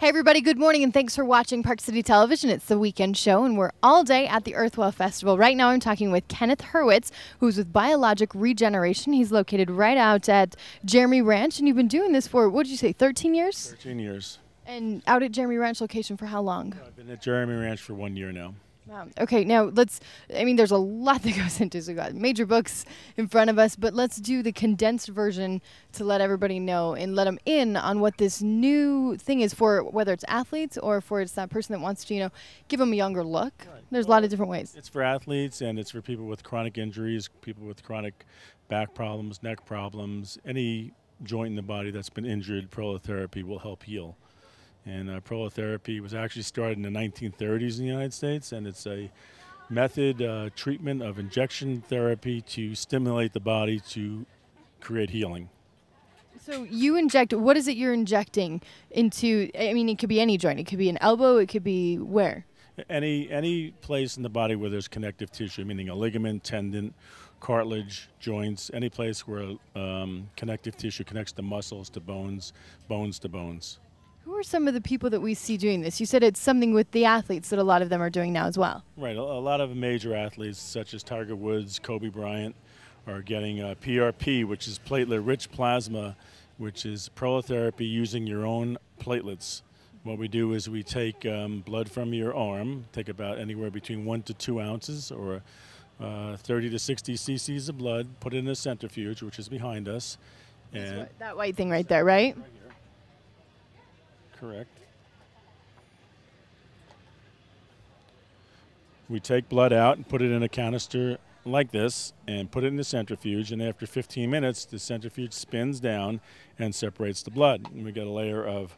Hey everybody, good morning and thanks for watching Park City Television. It's the weekend show and we're all day at the EarthWell Festival. Right now I'm talking with Kenneth Hurwitz, who's with Biologic Regeneration. He's located right out at Jeremy Ranch, and you've been doing this for, what did you say, 13 years? 13 years. And out at Jeremy Ranch location for how long? I've been at Jeremy Ranch for 1 year now. Wow. Okay, now there's a lot that goes into this. We've got major books in front of us, but let's do the condensed version to let everybody know and let them in on what this new thing is for, whether it's athletes or for it's that person that wants to, give them a younger look. Right. There's a lot of different ways. It's for athletes and it's for people with chronic injuries, people with chronic back problems, neck problems, any joint in the body that's been injured. Prolotherapy will help heal. And prolotherapy was actually started in the 1930s in the United States, and it's a method, treatment of injection therapy to stimulate the body to create healing. So you inject, what is it you're injecting into? I mean, it could be any joint. It could be an elbow. It could be where? Any place in the body where there's connective tissue, meaning a ligament, tendon, cartilage, joints, any place where connective tissue connects to muscles, to bones, bones to bones. Who are some of the people that we see doing this? You said it's something with the athletes that a lot of them are doing now as well. Right. A lot of major athletes, such as Tiger Woods, Kobe Bryant, are getting PRP, which is platelet-rich plasma, which is prolotherapy using your own platelets. What we do is we take blood from your arm, take about anywhere between 1 to 2 ounces or 30 to 60 cc's of blood, put it in a centrifuge, which is behind us. And that white thing right there, right? Correct. We take blood out and put it in a canister like this and put it in the centrifuge, and after 15 minutes the centrifuge spins down and separates the blood. And we get a layer of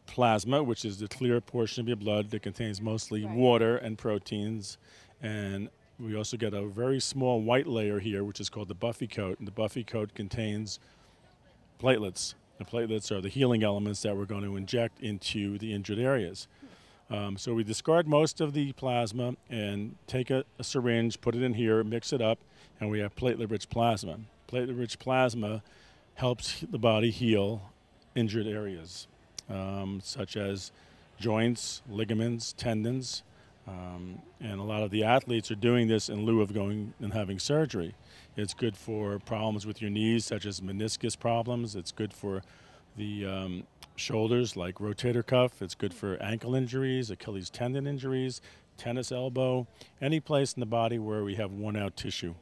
plasma, which is the clear portion of your blood that contains mostly water and proteins, and we also get a very small white layer here, which is called the buffy coat, and the buffy coat contains platelets. The platelets are the healing elements that we're going to inject into the injured areas. So we discard most of the plasma and take a syringe, put it in here, mix it up, and we have platelet-rich plasma. Platelet-rich plasma helps the body heal injured areas, such as joints, ligaments, tendons, and a lot of the athletes are doing this in lieu of going and having surgery. It's good for problems with your knees, such as meniscus problems. It's good for the shoulders, like rotator cuff. It's good for ankle injuries, Achilles tendon injuries, tennis elbow, any place in the body where we have worn-out tissue.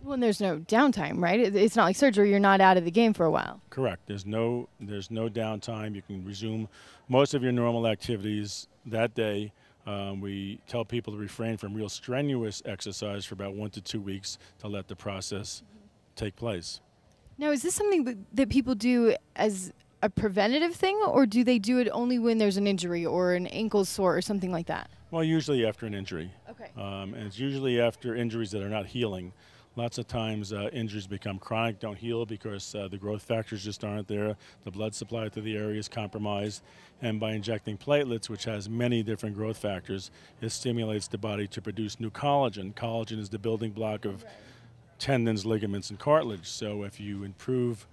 Well, and there's no downtime, right? It's not like surgery. You're not out of the game for a while. Correct. There's no downtime. You can resume most of your normal activities that day. We tell people to refrain from real strenuous exercise for about 1 to 2 weeks to let the process take place. Now, is this something that people do as a preventative thing, or do they do it only when there's an injury or an ankle sore or something like that? Well, usually after an injury. Okay. And it's usually after injuries that are not healing. Lots of times injuries become chronic, don't heal because the growth factors just aren't there. The blood supply to the area is compromised. And by injecting platelets, which has many different growth factors, it stimulates the body to produce new collagen. Collagen is the building block of tendons, ligaments, and cartilage. So if you improve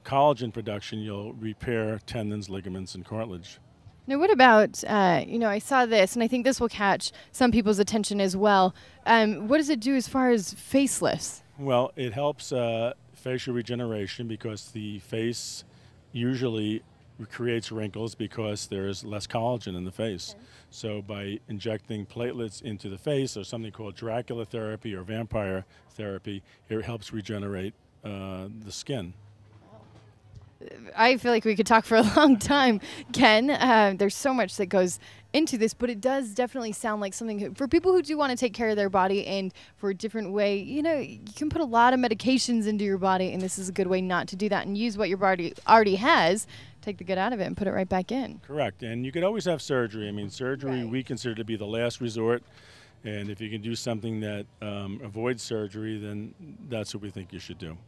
collagen production, you'll repair tendons, ligaments, and cartilage. Now, what about, I saw this, and I think this will catch some people's attention as well. What does it do as far as facelifts? Well, it helps facial regeneration because the face usually creates wrinkles because there's less collagen in the face. Okay. So by injecting platelets into the face, or something called Dracula therapy or vampire therapy, it helps regenerate the skin. I feel like we could talk for a long time, Ken. There's so much that goes into this, but it does definitely sound like something for people who do want to take care of their body and for a different way. You can put a lot of medications into your body, and this is a good way not to do that and use what your body already has, take the good out of it, and put it right back in. Correct. And you could always have surgery. I mean, surgery we consider to be the last resort. And if you can do something that avoids surgery, then that's what we think you should do.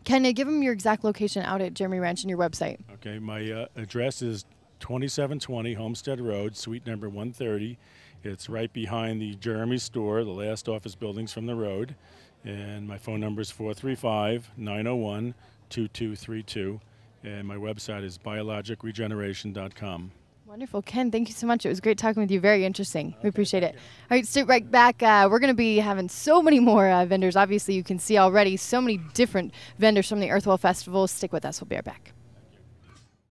Can you give them your exact location out at Jeremy Ranch and your website? Okay, my address is 2720 Homestead Road, suite number 130. It's right behind the Jeremy store, the last office buildings from the road. And my phone number is 435-901-2232. And my website is biologicregeneration.com. Wonderful. Ken, thank you so much. It was great talking with you. Very interesting. We appreciate it. All right, sit right back. We're going to be having so many more vendors. Obviously, you can see already so many different vendors from the EarthWell Festival. Stick with us. We'll be right back.